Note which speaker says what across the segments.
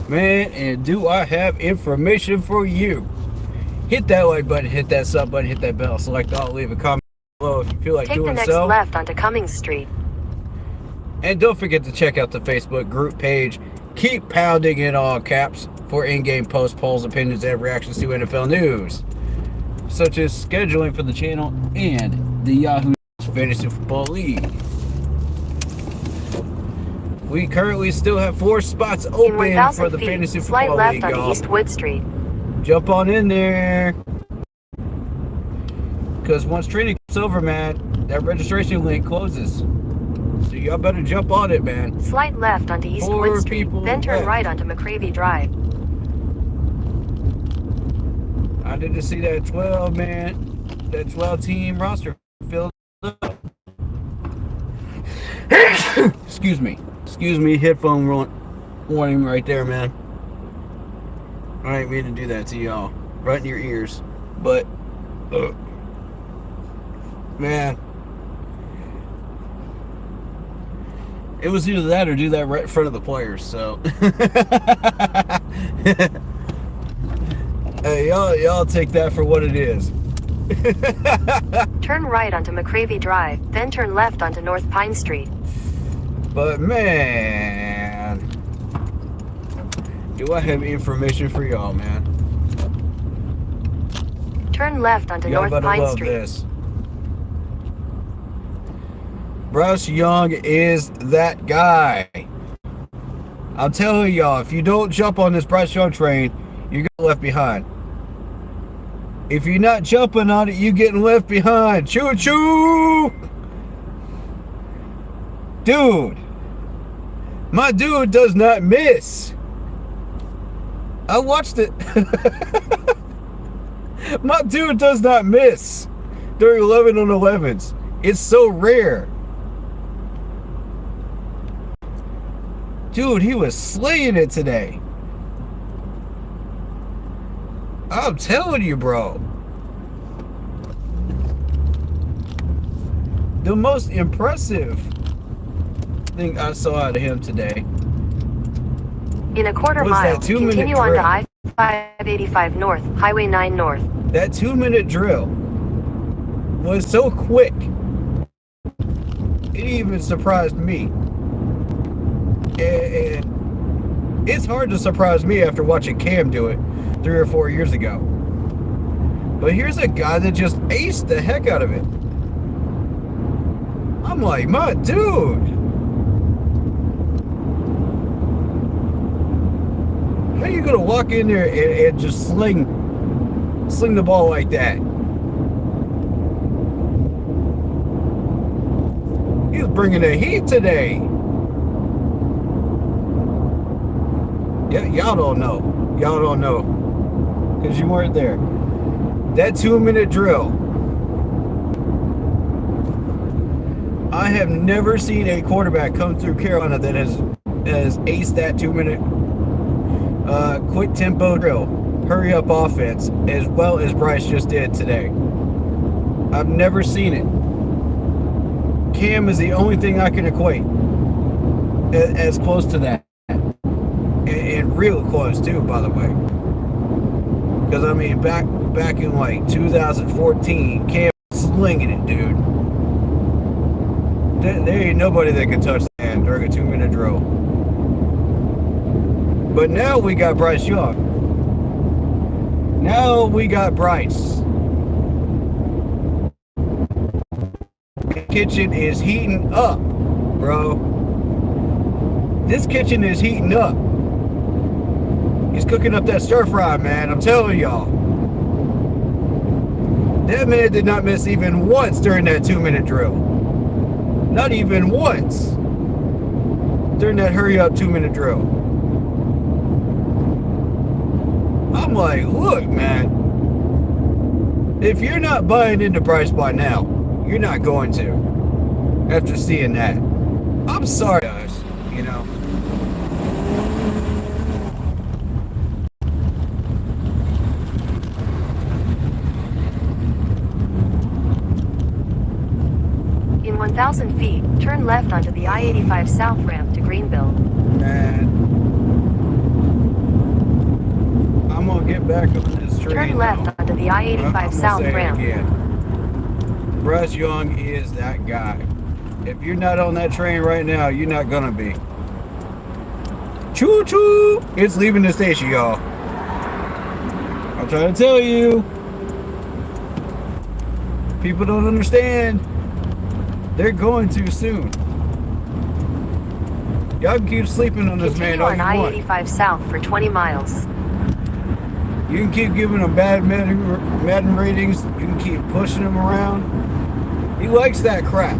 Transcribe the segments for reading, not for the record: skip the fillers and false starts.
Speaker 1: Man, and do I have information for you? Hit that like button, hit that sub button, hit that bell, select all, leave a comment below if you feel like
Speaker 2: Take the
Speaker 1: doing
Speaker 2: next
Speaker 1: so.
Speaker 2: left onto Cummings Street.
Speaker 1: And don't forget to check out the Facebook group page. Keep pounding in all caps for in-game posts, polls, opinions, and reactions to NFL news, such as scheduling for the channel and the Yahoo Fantasy Football League. We currently still have 4 spots open for the Fantasy Football
Speaker 2: left
Speaker 1: League,
Speaker 2: onto
Speaker 1: y'all.
Speaker 2: East Wood Street.
Speaker 1: Jump on in there. Because once training comes over, man, that registration link closes. So y'all better jump on it, man.
Speaker 2: Slight left onto East Wood Street, then turn right onto McCravey Drive.
Speaker 1: I didn't see that 12, man. That 12 team roster filled up. Excuse me, headphone warning right there, man. I ain't mean to do that to y'all, right in your ears, but man, it was either that or do that right in front of the players. So hey, y'all take that for what it is.
Speaker 2: Turn right onto McCravey Drive, then turn left onto North Pine Street.
Speaker 1: But man, do I have information for y'all, man?
Speaker 2: Turn left onto North Pine Street.
Speaker 1: This. Bryce Young is that guy. I'm telling y'all, if you don't jump on this Bryce Young train, you're getting left behind. If you're not jumping on it, you're getting left behind. Choo choo! Dude, my dude does not miss. I watched it. My dude does not miss during 11 on 11s. It's so rare. Dude, he was slaying it today. I'm telling you, bro. The most impressive thing I saw out of him today.
Speaker 2: In a quarter mile, continue on to I-585 North, Highway 9 North.
Speaker 1: That 2-minute drill was so quick. It even surprised me. And it's hard to surprise me after watching Cam do it 3 or 4 years ago. But here's a guy that just aced the heck out of it. I'm like, my dude. How are you gonna walk in there and just sling the ball like that? He's bringing the heat today. Yeah, y'all don't know. Y'all don't know. Because you weren't there. That 2-minute drill. I have never seen a quarterback come through Carolina that has aced that 2-minute quick tempo drill, hurry up offense, as well as Bryce just did today. I've never seen it. Cam is the only thing I can equate as close to that. And real close too, by the way. Because I mean, back in like 2014, Cam was slinging it, dude. There ain't nobody that can touch that hand during a 2-minute drill. But now we got Bryce Young. Now we got Bryce. The kitchen is heating up, bro. This kitchen is heating up. He's cooking up that stir fry, man. I'm telling y'all. That man did not miss even once during that 2-minute drill. Not even once during that hurry up 2-minute drill. I'm like, look, man. If you're not buying into Bryce by now, you're not going to. After seeing that. I'm sorry, guys. You know.
Speaker 2: In 1,000 feet, turn left onto the I-85 South ramp to Greenville.
Speaker 1: Man. back on this train.
Speaker 2: Turn left onto the I-85 South ramp.
Speaker 1: Bryce Young is that guy. If you're not on that train right now, you're not gonna be. Choo choo! It's leaving the station, y'all. I'm trying to tell you. People don't understand. They're going too soon. Y'all can keep sleeping on this man all you want.
Speaker 2: Continue on I-85 South for 20 miles.
Speaker 1: You can keep giving him bad Madden ratings. You can keep pushing him around. He likes that crap.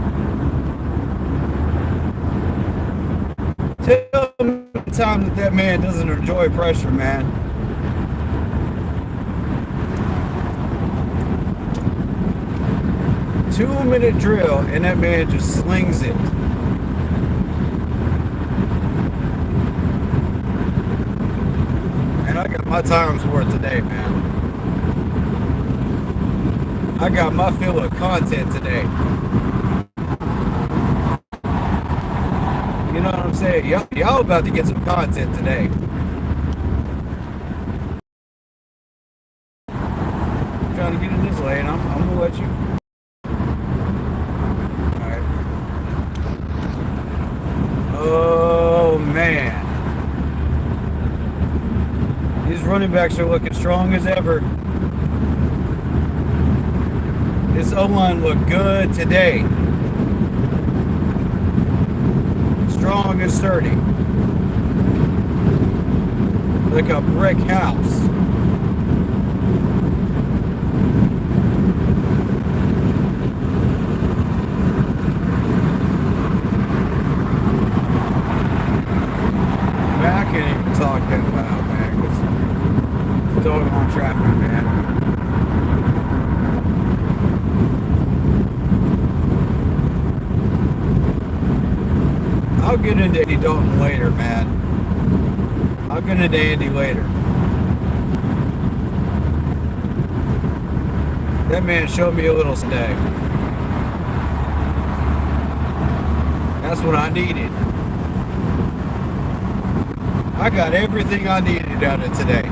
Speaker 1: Tell him the time that man doesn't enjoy pressure, man. Two-minute drill, and that man just slings it. And I got my time's worth today, man. I got my fill of content today. You know what I'm saying? Y'all about to get some content today. I'm trying to get in this lane. I'm gonna let you. Alright. Oh man. These running backs are looking strong as ever. This O-line looked good today. Strong and sturdy. Like a brick house. Man, I can't even talk that loud, man, because it's doggone traffic, man. I'll get into Andy Dalton later, man. I'll get into Andy later. That man showed me a little today. That's what I needed. I got everything I needed out of today.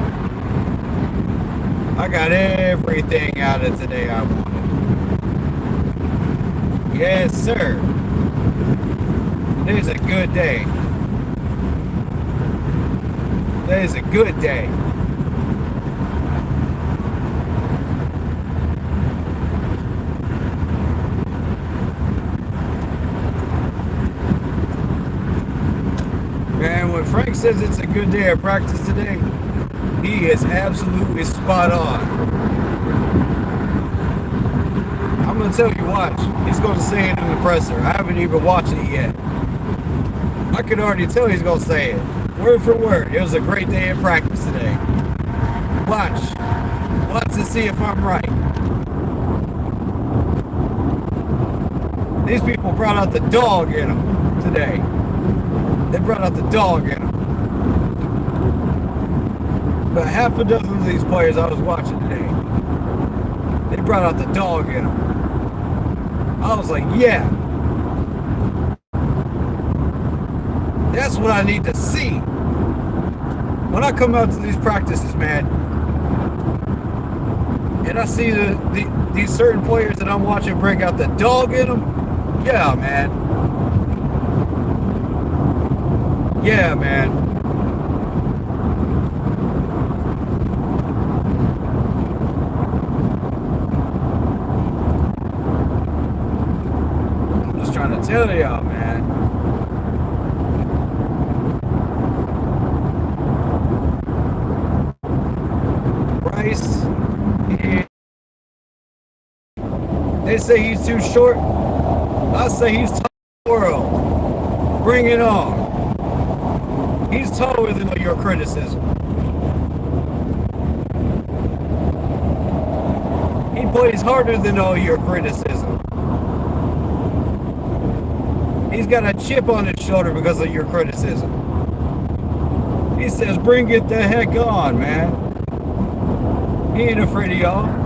Speaker 1: I got everything out of today I wanted. Yes, sir. Today's a good day. Today's a good day. Man, when Frank says it's a good day at practice today, he is absolutely spot on. I'm going to tell you, watch. He's going to say it in the presser. I haven't even watched it yet. I can already tell he's going to say it. Word for word. It was a great day at practice today. Watch. Watch to see if I'm right. These people brought out the dog in them today. They brought out the dog in them. About half a dozen of these players I was watching today, they brought out the dog in them. I was like, yeah. That's what I need to see. When I come out to these practices, man, and I see these certain players that I'm watching bring out the dog in them, yeah, man. Yeah, man. I'm just trying to tell y'all, man. They say he's too short. I say he's top of the world. Bring it on. He's taller than your criticism. He plays harder than all your criticism. He's got a chip on his shoulder because of your criticism. He says, bring it the heck on, man. He ain't afraid of y'all.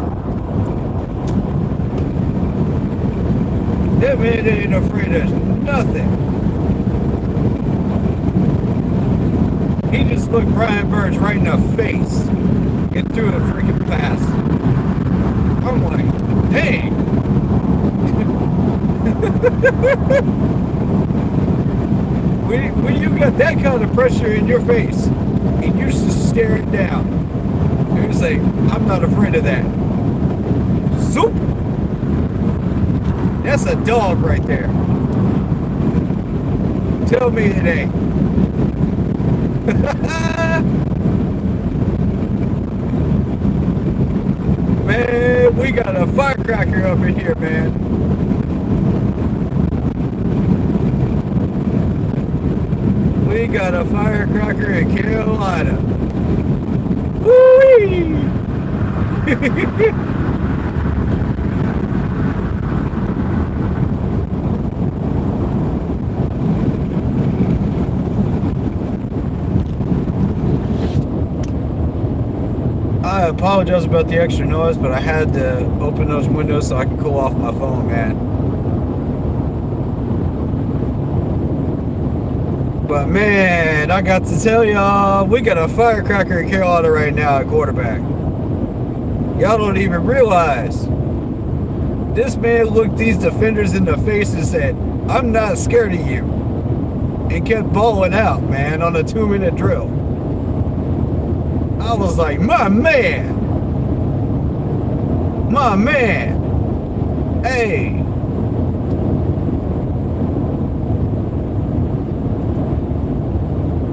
Speaker 1: That man ain't afraid of nothing. He just looked Brian Burns right in the face and threw a freaking pass. I'm like, hey. when you got that kind of pressure in your face and you're just staring down, you're just like, I'm not afraid of that. Zoop! That's a dog right there. Tell me it ain't. Man, we got a firecracker up in here, man. We got a firecracker in Carolina. Woo-wee! I apologize about the extra noise, but I had to open those windows so I can cool off my phone, man. But man, I got to tell y'all, we got a firecracker in Carolina right now at quarterback. Y'all don't even realize. This man looked these defenders in the face and said, I'm not scared of you. And kept balling out, man, on a 2-minute drill. I was like, my man. Hey.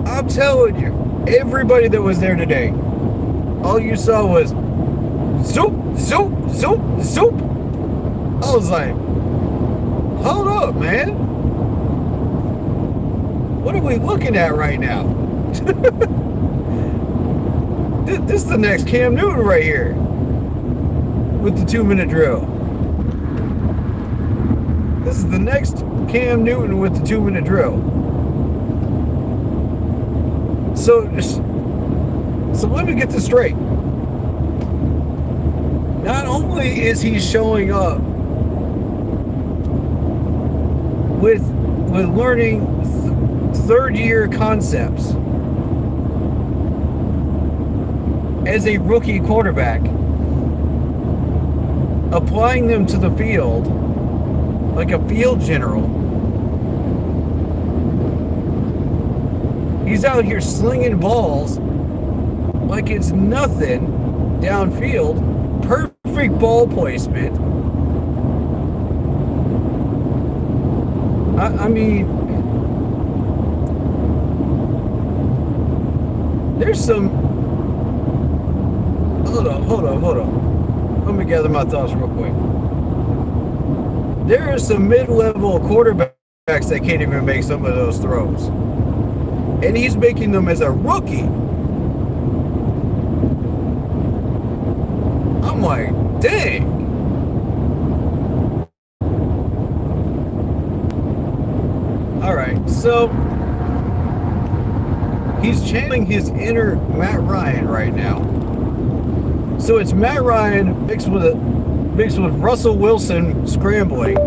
Speaker 1: I'm telling you, everybody that was there today, all you saw was zoop, zoop, zoop, zoop. I was like, hold up, man. What are we looking at right now? This is the next Cam Newton right here with the 2-minute drill. This is the next Cam Newton with the 2-minute drill. So let me get this straight. Not only is he showing up with learning third-year concepts as a rookie quarterback, applying them to the field like a field general. He's out here slinging balls like it's nothing downfield. Perfect ball placement. I mean, there's some... Hold on. Let me gather my thoughts real quick. There are some mid-level quarterbacks that can't even make some of those throws. And he's making them as a rookie. I'm like, dang. All right, so he's channeling his inner Matt Ryan right now. So it's Matt Ryan mixed with Russell Wilson scrambling.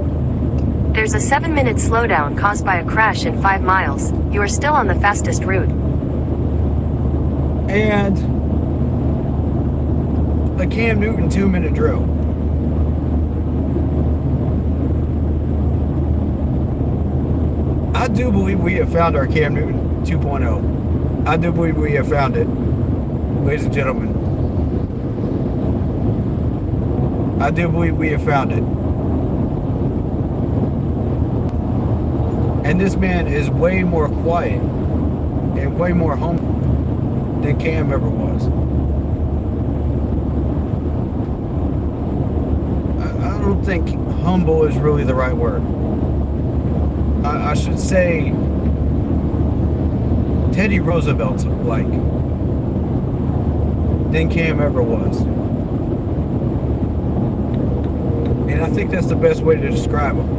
Speaker 2: There's a 7-minute slowdown caused by a crash in 5 miles. You are still on the fastest route.
Speaker 1: And a Cam Newton 2-minute drill. I do believe we have found our Cam Newton 2.0. I do believe we have found it, ladies and gentlemen. I do believe we have found it. And this man is way more quiet and way more humble than Cam ever was. I don't think humble is really the right word. I should say Teddy Roosevelt's like than Cam ever was. And I think that's the best way to describe him.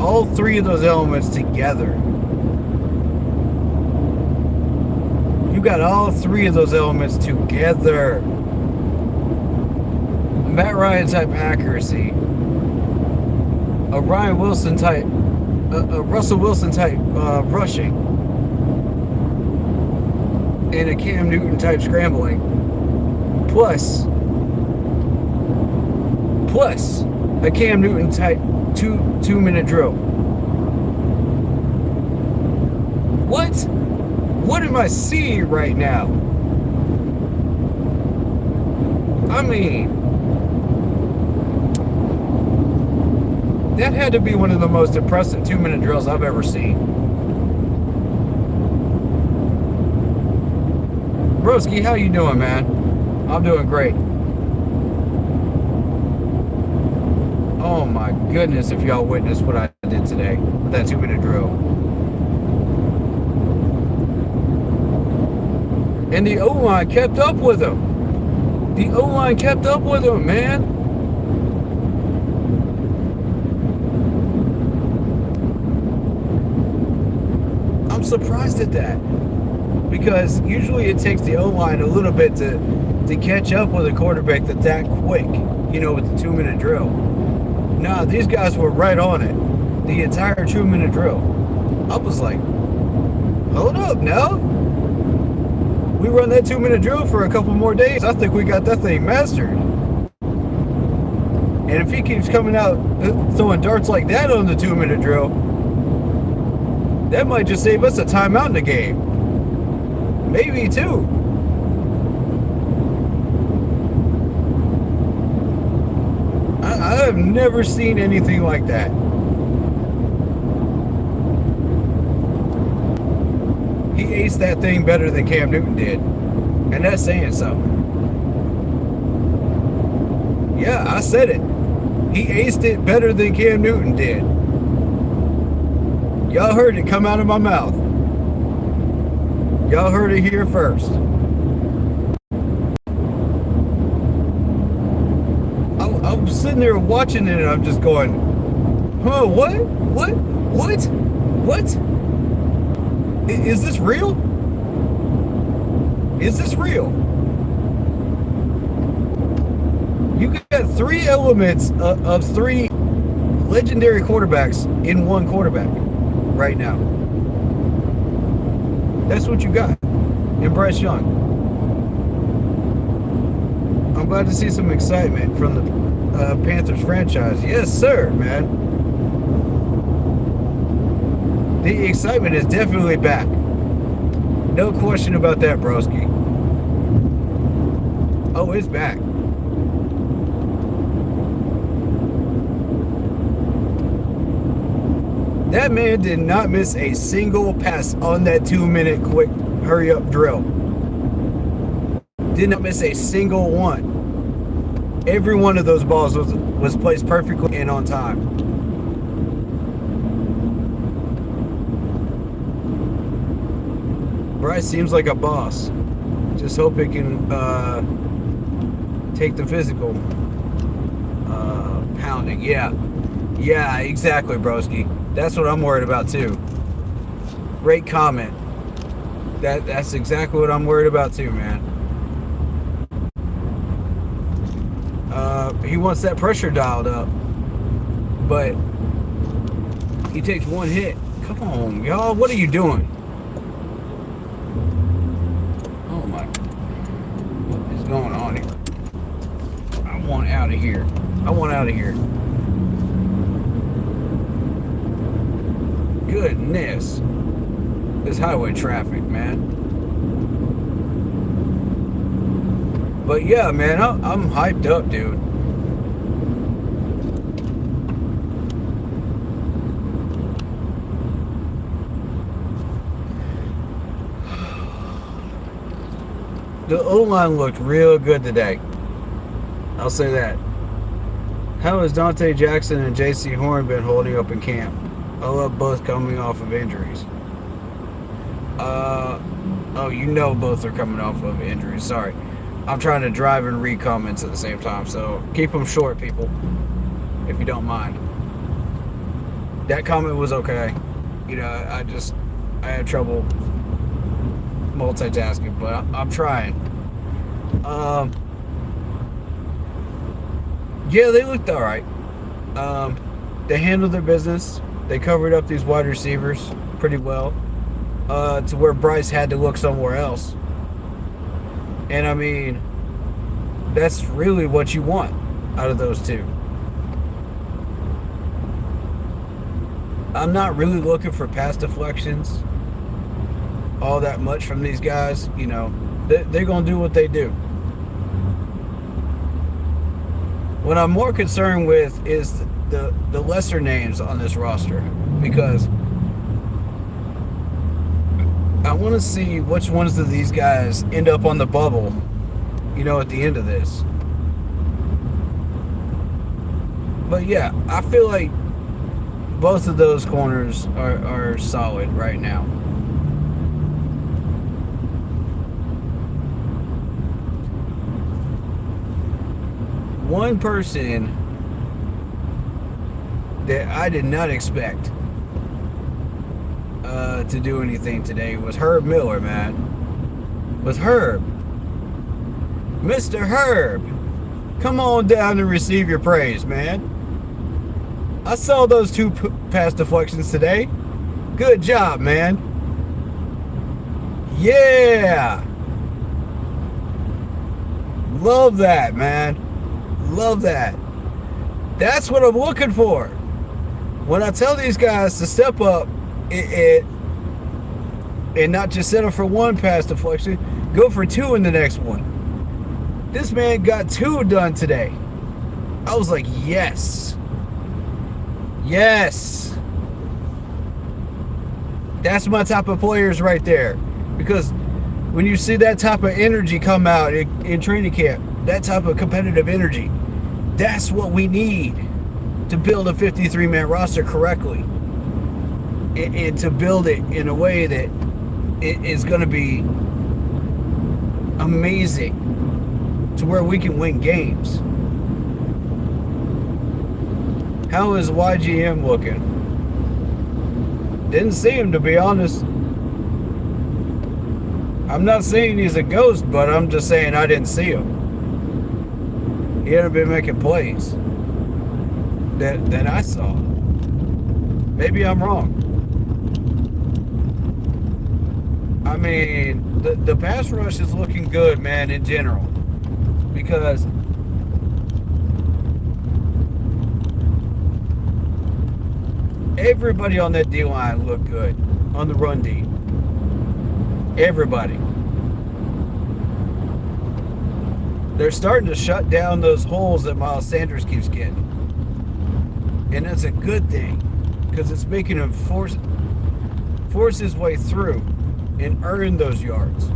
Speaker 1: All three of those elements together. You got all three of those elements together. A Matt Ryan type accuracy. A Ryan Wilson type, a Russell Wilson type rushing. and a Cam Newton type scrambling, plus a Cam Newton type two-minute drill. What am I seeing right now? I mean, that had to be one of the most impressive 2-minute drills I've ever seen. Broski, how you doing, man? I'm doing great. Oh my goodness, if y'all witnessed what I did today with that 2-minute drill. And the O-line kept up with him. The O-line kept up with him, man. I'm surprised at that. Because usually it takes the O-line a little bit to catch up with a quarterback that's that quick, you know, with the 2-minute drill. Nah, these guys were right on it. The entire 2-minute drill. I was like, hold up now. We run that 2-minute drill for a couple more days. I think we got that thing mastered. And if he keeps coming out throwing darts like that on the 2-minute drill, that might just save us a timeout in the game. Maybe two. I have never seen anything like that. He aced that thing better than Cam Newton did. And that's saying something. Yeah, I said it. He aced it better than Cam Newton did. Y'all heard it come out of my mouth. Y'all heard it here first. I'm sitting there watching it and I'm just going, huh, what? Is this real? Is this real? You got three elements of three legendary quarterbacks in one quarterback right now. That's what you got in Bryce Young. I'm glad to see some excitement from the Panthers franchise. Yes, sir, man. The excitement is definitely back. No question about that, broski. Oh, it's back. That man did not miss a single pass on that 2-minute quick hurry-up drill. Did not miss a single one. Every one of those balls was placed perfectly and on time. Bryce seems like a boss. Just hope it can take the physical pounding. Yeah, exactly, broski. That's what I'm worried about too. Great comment. That's exactly what I'm worried about too, man. He wants that pressure dialed up, but he takes one hit. Come on, y'all. What are you doing? Oh my. What is going on here? I want out of here. Goodness. This highway traffic, man. But yeah, man, I'm hyped up, dude. The O-line looked real good today. I'll say that. How has Dante Jackson and J.C. Horn been holding up in camp? I love both coming off of injuries. Oh, you know both are coming off of injuries. Sorry. I'm trying to drive and read comments at the same time, so keep them short, people, if you don't mind. That comment was okay. You know, I had trouble multitasking, but I'm trying. Yeah, they looked all right. They handled their business. They covered up these wide receivers pretty well, to where Bryce had to look somewhere else. And I mean, that's really what you want out of those two. I'm not really looking for pass deflections all that much from these guys. You know, they're going to do what they do. What I'm more concerned with is the lesser names on this roster, because I want to see which ones of these guys end up on the bubble, you know, at the end of this. But yeah, I feel like both of those corners are solid right now. One person that I did not expect to do anything today was Herb Miller, man. Was Herb. Mr. Herb, come on down and receive your praise, man. I saw those two pass deflections today. Good job, man. Yeah. Love that, man. Love that. That's what I'm looking for. When I tell these guys to step up and not just settle for one pass deflection, go for two in the next one. This man got two done today. I was like, yes. Yes. That's my type of players right there. Because when you see that type of energy come out in training camp, that type of competitive energy, that's what we need to build a 53-man roster correctly. And to build it in a way that it is going to be amazing to where we can win games. How is YGM looking? Didn't see him, to be honest. I'm not saying he's a ghost, but I'm just saying I didn't see him. He hadn't been making plays that I saw. Maybe I'm wrong. I mean, the pass rush is looking good, man, in general. Because everybody on that D-line looked good on the run D. Everybody. They're starting to shut down those holes that Miles Sanders keeps getting. And that's a good thing, because it's making him force his way through and earn those yards.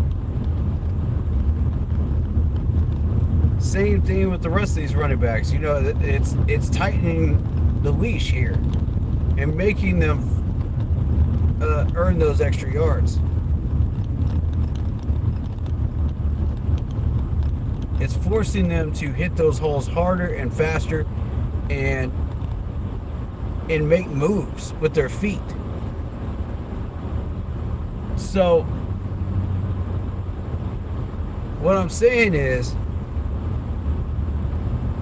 Speaker 1: Same thing with the rest of these running backs. You know, it's tightening the leash here and making them earn those extra yards. It's forcing them to hit those holes harder and faster and make moves with their feet. So what I'm saying is,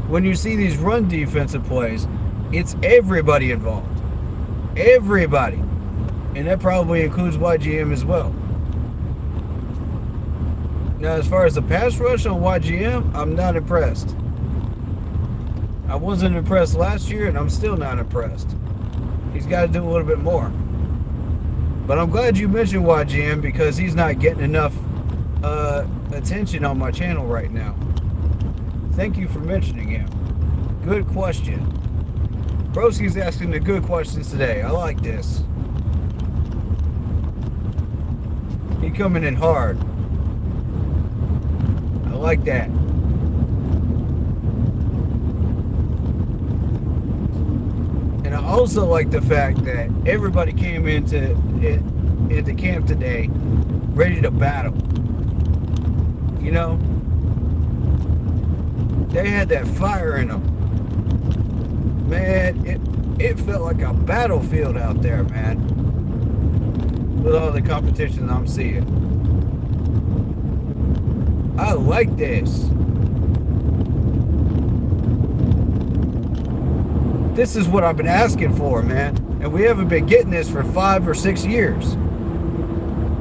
Speaker 1: when you see these run defensive plays, it's everybody involved. Everybody. And that probably includes YGM as well. Now, as far as the pass rush on YGM, I'm not impressed. I wasn't impressed last year, and I'm still not impressed. He's got to do a little bit more. But I'm glad you mentioned YGM, because he's not getting enough attention on my channel right now. Thank you for mentioning him. Good question. Broski's asking the good questions today. I like this. He coming in hard. I like that. And I also like the fact that everybody came into camp today ready to battle. You know, they had that fire in them. Man, it felt like a battlefield out there, man, with all the competition I'm seeing. I like this. This is what I've been asking for, man. And we haven't been getting this for 5 or 6 years.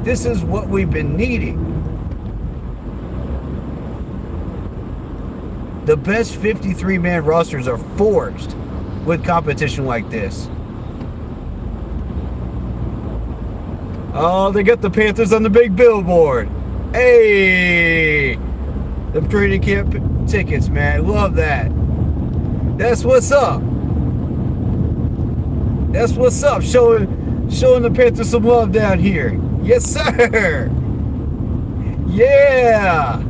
Speaker 1: This is what we've been needing. The best 53-man rosters are forged with competition like this. Oh, they got the Panthers on the big billboard. Hey! The training camp tickets, man. Love that. That's what's up. That's what's up. Showing the Panthers some love down here. Yes, sir. Yeah.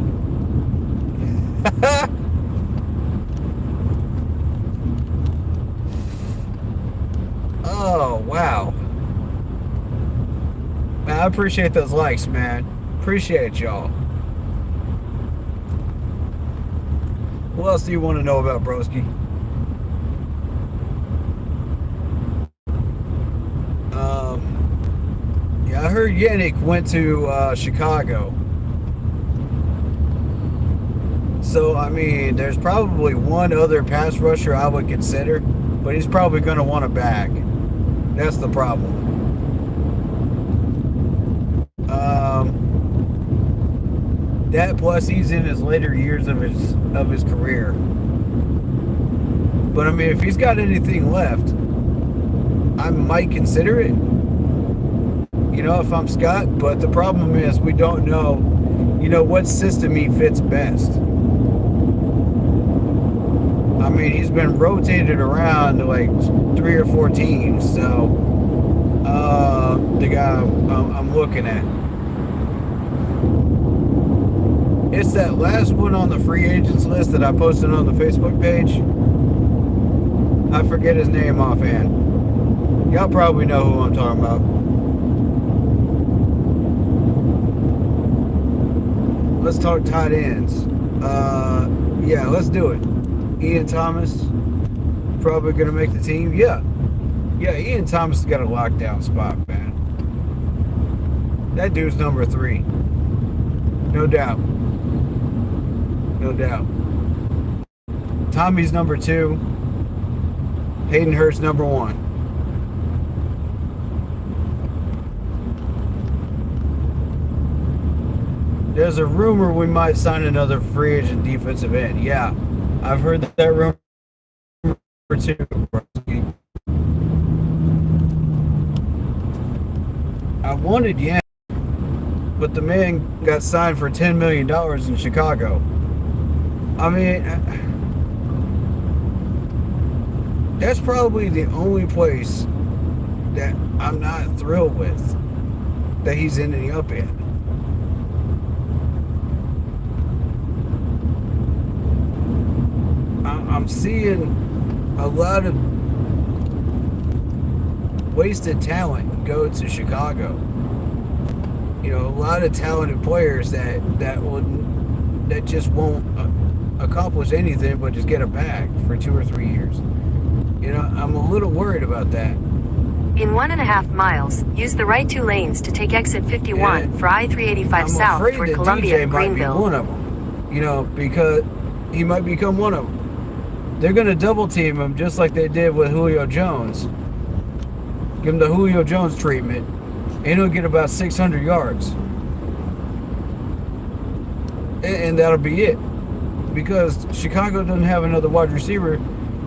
Speaker 1: Oh, wow. Man, I appreciate those likes, man. Appreciate y'all. What else do you want to know about Broski? Yeah, I heard Yannick went to Chicago. So, I mean, there's probably one other pass rusher I would consider, but he's probably going to want a bag. That's the problem. That plus he's in his later years of his career. But I mean, if he's got anything left, I might consider it. You know, if I'm Scott. But the problem is we don't know, what system he fits best. I mean, he's been rotated around to like 3 or 4 teams. So the guy I'm looking at. It's that last one on the free agents list that I posted on the Facebook page. I forget his name offhand. Y'all probably know who I'm talking about. Let's talk tight ends. Yeah, let's do it. Ian Thomas, probably going to make the team. Yeah, Ian Thomas has got a lockdown spot, man. That dude's number 3. No doubt. No doubt. Tommy's number 2. Hayden Hurst number 1. There's a rumor we might sign another free agent defensive end. Yeah, I've heard that rumor too. I wanted Yannick, but the man got signed for $10 million in Chicago. I mean, that's probably the only place that I'm not thrilled with that he's ending up in. I'm seeing a lot of wasted talent go to Chicago. A lot of talented players that just won't accomplish anything but just get a bag for 2 or 3 years. I'm a little worried about that.
Speaker 2: In 1.5 miles, use the right 2 lanes to take exit 51 for I-385 south toward Columbia and Greenville.
Speaker 1: I'm afraid that DJ might be one of them, because he might become one of them. They're going to double team him just like they did with Julio Jones. Give him the Julio Jones treatment, and he'll get about 600 yards. And that'll be it. Because Chicago doesn't have another wide receiver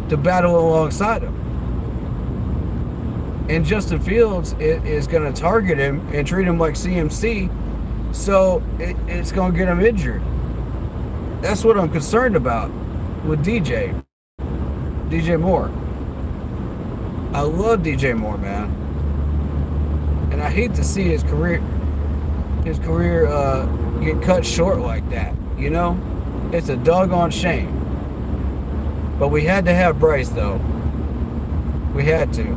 Speaker 1: to battle alongside him. And Justin Fields is going to target him and treat him like CMC, so it's going to get him injured. That's what I'm concerned about with DJ Moore. I love DJ Moore, man, and I hate to see his career get cut short like that. It's a doggone shame. But we had to have Bryce, though. We had to.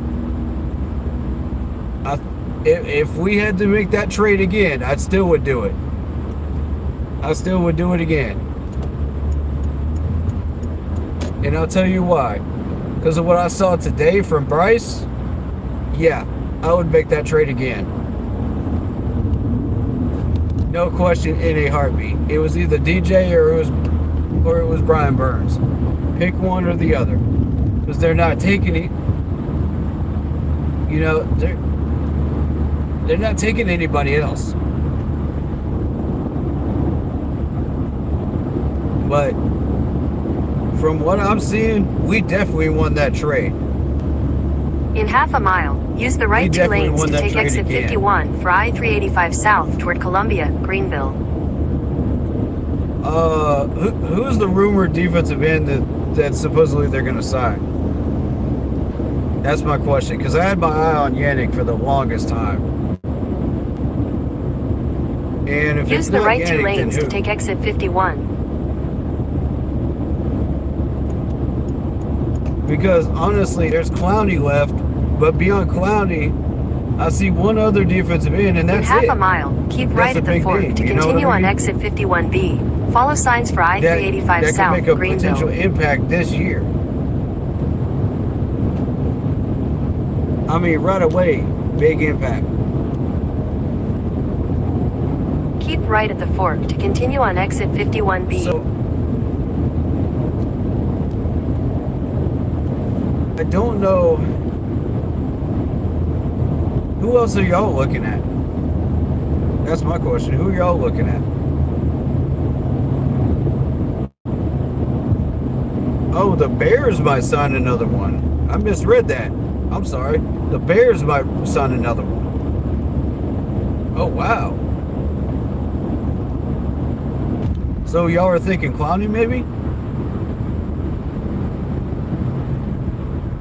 Speaker 1: If we had to make that trade again, I still would do it. I still would do it again. And I'll tell you why. Because of what I saw today from Bryce, yeah, I would make that trade again. No question, in a heartbeat. It was either DJ or it was Brian Burns. Pick one or the other. Because they're not taking it. They're not taking anybody else. But from what I'm seeing, we definitely won that trade.
Speaker 2: In half a mile, use the right 2 lanes to take exit 51 for I-385 south toward Columbia, Greenville.
Speaker 1: Who's the rumored defensive end that supposedly they're going to sign? That's my question, because I had my eye on Yannick for the longest time. And if
Speaker 2: use the right Yannick, 2 lanes to take exit 51.
Speaker 1: Because honestly, there's Clowney left, but beyond Clowney, I see one other defensive end, and that's
Speaker 2: it. In half a mile, keep right at the fork to continue on exit 51B. Follow signs for I-385 south,
Speaker 1: that could make a
Speaker 2: Greenville.
Speaker 1: potential impact this year. I mean, right away, big impact.
Speaker 2: Keep right at the fork to continue on exit 51B.
Speaker 1: So, I don't know. Who else are y'all looking at? That's my question. Who are y'all looking at? Oh, the Bears might sign another one. I misread that. I'm sorry. The Bears might sign another one. Oh, wow. So y'all are thinking Clowney maybe?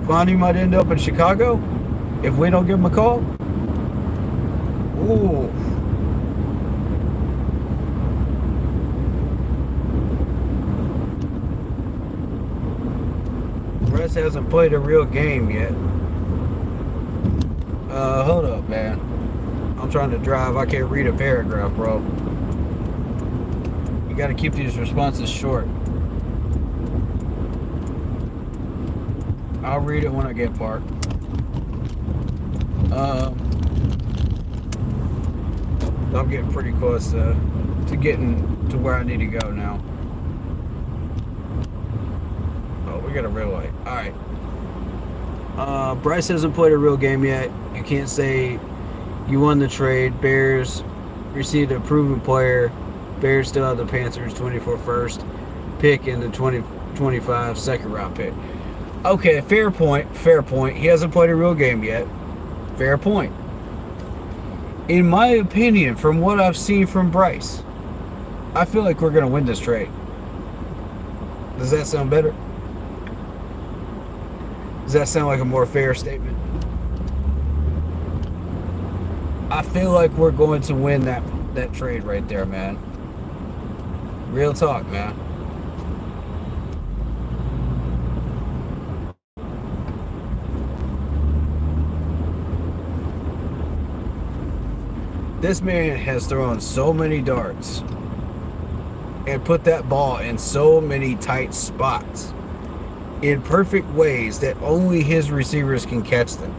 Speaker 1: Clowney might end up in Chicago if we don't give him a call? Ooh. Russ hasn't played a real game yet. Hold up, man. I'm trying to drive. I can't read a paragraph, bro. You gotta keep these responses short. I'll read it when I get parked. I'm getting pretty close to getting to where I need to go now. Oh, we got a red light. Alright. Bryce hasn't played a real game yet. You can't say you won the trade. Bears received a proven player. Bears still have the Panthers 24 first pick in the 2025 second round pick. Okay, fair point. Fair point. He hasn't played a real game yet. Fair point. In my opinion, from what I've seen from Bryce, I feel like we're going to win this trade. Does that sound better? Does that sound like a more fair statement? I feel like we're going to win that trade right there, man. Real talk, man. This man has thrown so many darts and put that ball in so many tight spots in perfect ways that only his receivers can catch them.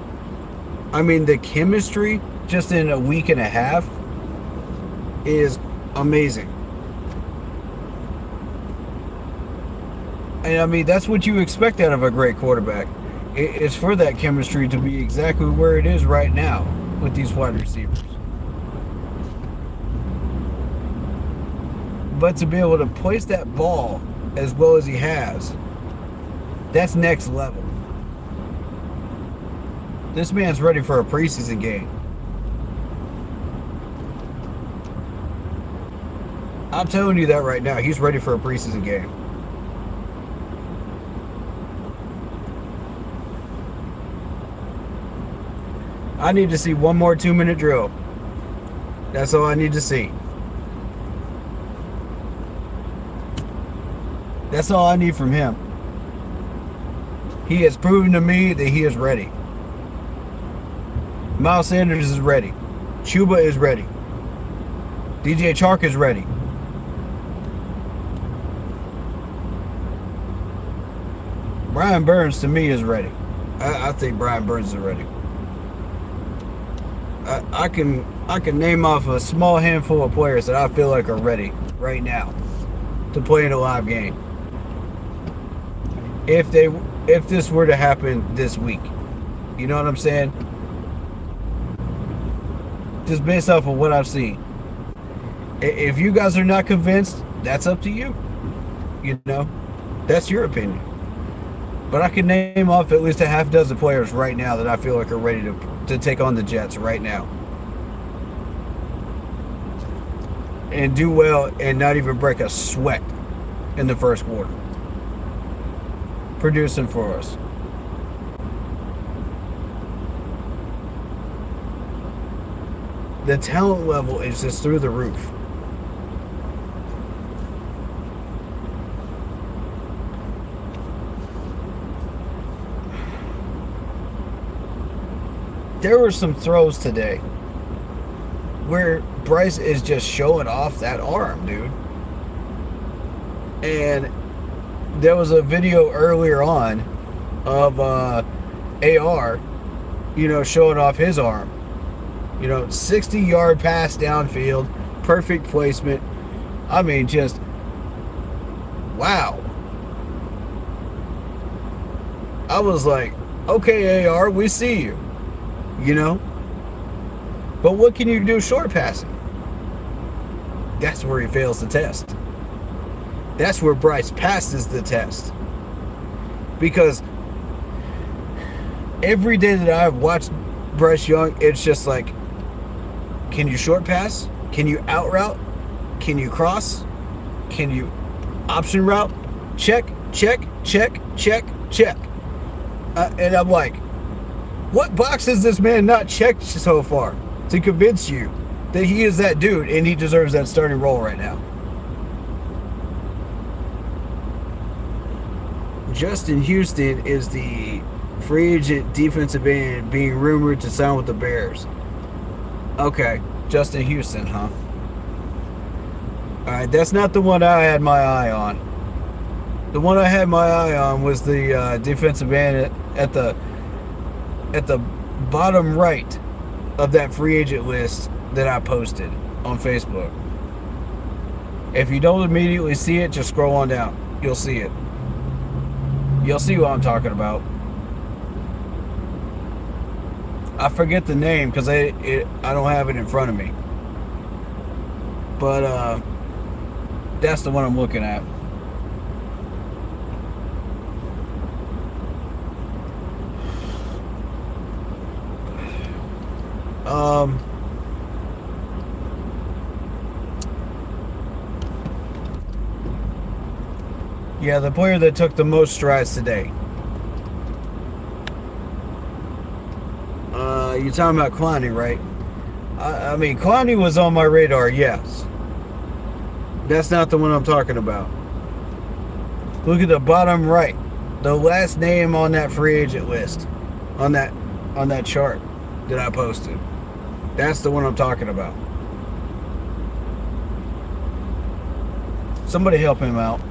Speaker 1: I mean, the chemistry just in a week and a half is amazing. And I mean, that's what you expect out of a great quarterback. It's for that chemistry to be exactly where it is right now with these wide receivers. But to be able to place that ball as well as he has, that's next level. This man's ready for a preseason game. I'm telling you that right now. He's ready for a preseason game. I need to see one more 2-minute drill. That's all I need to see. That's all I need from him. He has proven to me that he is ready. Miles Sanders is ready. Chuba is ready. DJ Chark is ready. Brian Burns to me is ready. I think Brian Burns is ready. I can name off a small handful of players that I feel like are ready right now to play in a live game. If this were to happen this week. You know what I'm saying? Just based off of what I've seen. If you guys are not convinced, that's up to you. You know? That's your opinion. But I can name off at least a half dozen players right now that I feel like are ready to take on the Jets right now. And do well and not even break a sweat in the first quarter. Producing for us. The talent level is just through the roof. There were some throws today where Bryce is just showing off that arm, dude. And there was a video earlier on of AR, showing off his arm. 60-yard pass downfield, perfect placement. I mean, just wow. I was like, okay, AR, we see you. But what can you do short passing? That's where he fails the test. That's where Bryce passes the test. Because every day that I've watched Bryce Young, it's just like, can you short pass? Can you out route? Can you cross? Can you option route? Check, check, check, check, check. And I'm like, what box has this man not checked so far to convince you that he is that dude and he deserves that starting role right now? Justin Houston is the free agent defensive end being rumored to sign with the Bears. Okay, Justin Houston, huh? Alright, that's not the one I had my eye on. The one I had my eye on was the defensive end at the bottom right of that free agent list that I posted on Facebook. If you don't immediately see it, just scroll on down. You'll see it. You'll see what I'm talking about. I forget the name because I don't have it in front of me. But that's the one I'm looking at. Yeah, the player that took the most strides today. You're talking about Clowney, right? I mean, Clowney was on my radar, yes. That's not the one I'm talking about. Look at the bottom right. The last name on that free agent list. On that chart that I posted. That's the one I'm talking about. Somebody help him out.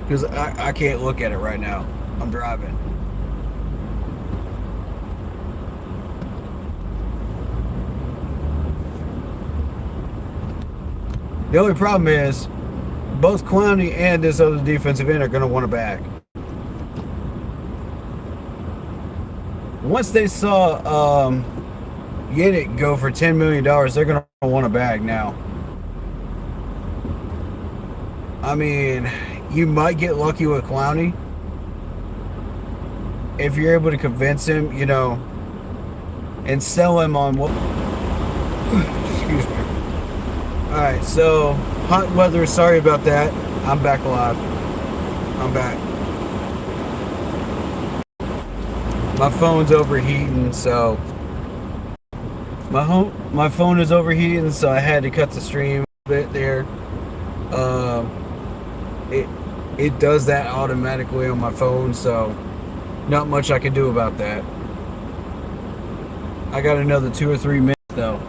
Speaker 1: Because I can't look at it right now. I'm driving. The only problem is both Clowney and this other defensive end are going to want a bag. Once they saw Yannick go for $10 million, they're going to want a bag now. I mean, you might get lucky with Clowney if you're able to convince him, and sell him on what... Excuse me. Alright, so hot weather, sorry about that. I'm back alive. I'm back. My phone's overheating, so my phone is overheating, so I had to cut the stream a bit there. It does that automatically on my phone, so not much I can do about that. I got another 2 or 3 minutes though.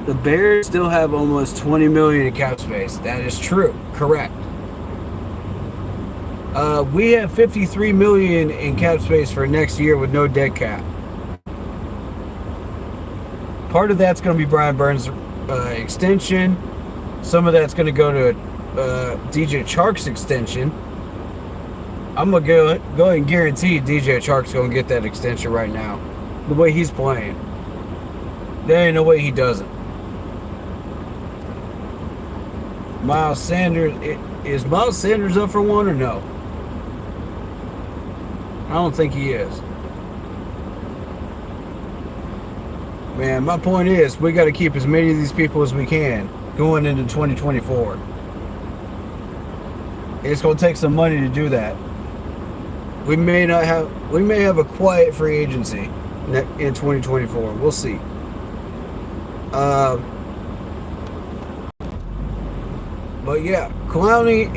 Speaker 1: The Bears still have almost $20 million in cap space. That is true. Correct. We have $53 million in cap space for next year with no dead cap. Part of that's going to be Brian Burns' extension. Some of that's going to go to DJ Chark's extension. I'm going to go ahead and guarantee DJ Chark's going to get that extension right now. The way he's playing. There ain't no way he doesn't. Miles Sanders, is Miles Sanders up for one or no? I don't think he is. Man, my point is we got to keep as many of these people as we can going into 2024. It's going to take some money to do that. We may have a quiet free agency in 2024. We'll see. But yeah, Clowney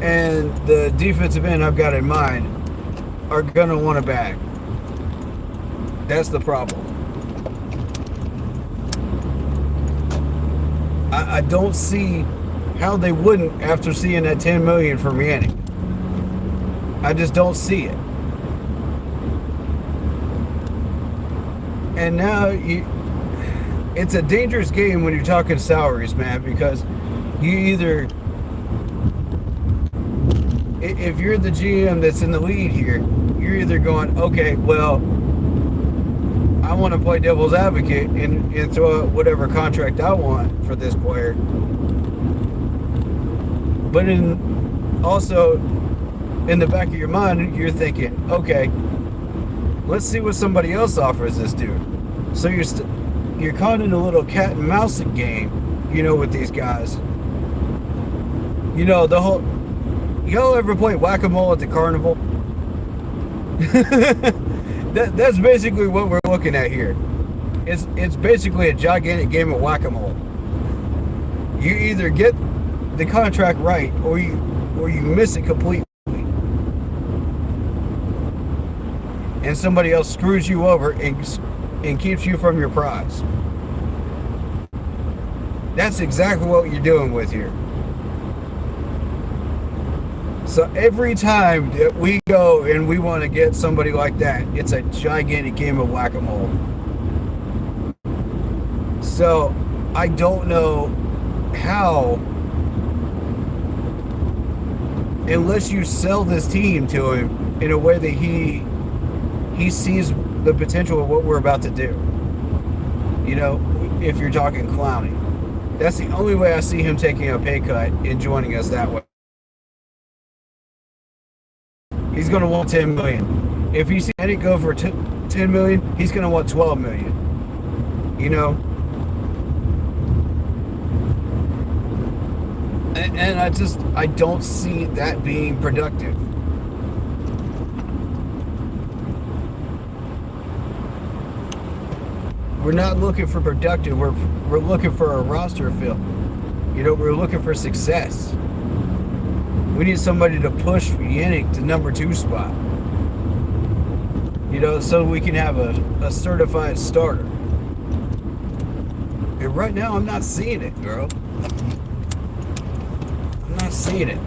Speaker 1: and the defensive end I've got in mind are gonna want it back. That's the problem. I don't see how they wouldn't after seeing that $10 million from Yannick. I just don't see it. And now it's a dangerous game when you're talking salaries, man, because you either, if you're the GM that's in the lead here, you're either going, okay, well, I want to play devil's advocate and throw out whatever contract I want for this player. But also in the back of your mind, you're thinking, okay, let's see what somebody else offers this dude. So you're caught in a little cat and mouse game, with these guys. Y'all ever play whack-a-mole at the carnival? That's basically what we're looking at here. It's basically a gigantic game of whack-a-mole. You either get the contract right or you miss it completely. And somebody else screws you over and keeps you from your prize. That's exactly what you're doing with here. So every time that we go and we want to get somebody like that, it's a gigantic game of whack-a-mole. So I don't know how, unless you sell this team to him in a way that he sees the potential of what we're about to do. If you're talking Clowney, that's the only way I see him taking a pay cut and joining us that way. He's going to want $10 million. If he sees it go for $10 million, he's going to want $12 million. And I don't see that being productive. We're not looking for productive. We're looking for a roster fill. We're looking for success. We need somebody to push Yannick to number 2 spot. So we can have a certified starter. And right now, I'm not seeing it, girl. I'm not seeing it.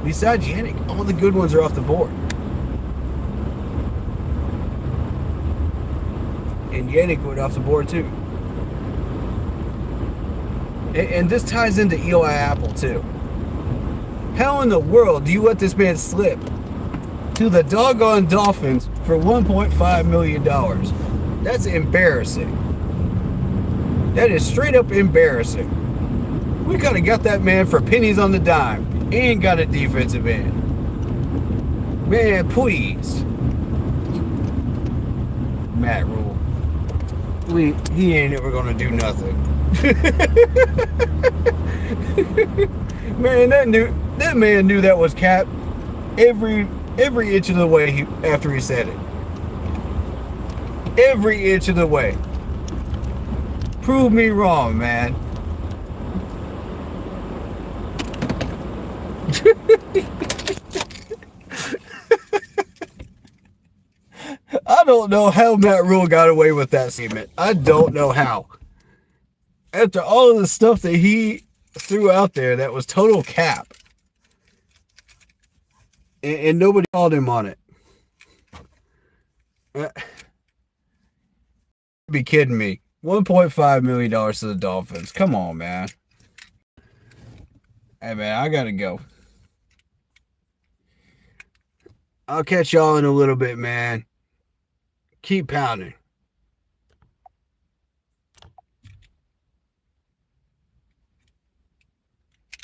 Speaker 1: Besides Yannick, all the good ones are off the board. And Yannick went off the board too. And this ties into Eli Apple too. How in the world do you let this man slip to the doggone Dolphins for $1.5 million? That's embarrassing. That is straight up embarrassing. We could have got that man for pennies on the dime and got a defensive end. Man, please. Matt Rule. He ain't ever gonna do nothing. Man, that man knew that was cap every inch of the way after he said it. Every inch of the way. Prove me wrong, man. I don't know how Matt Rule got away with that statement. I don't know how. After all of the stuff that he threw out there that was total cap. And nobody called him on it. Be kidding me. $1.5 million to the Dolphins. Come on, man. Hey, man, I gotta go. I'll catch y'all in a little bit, man. Keep pounding.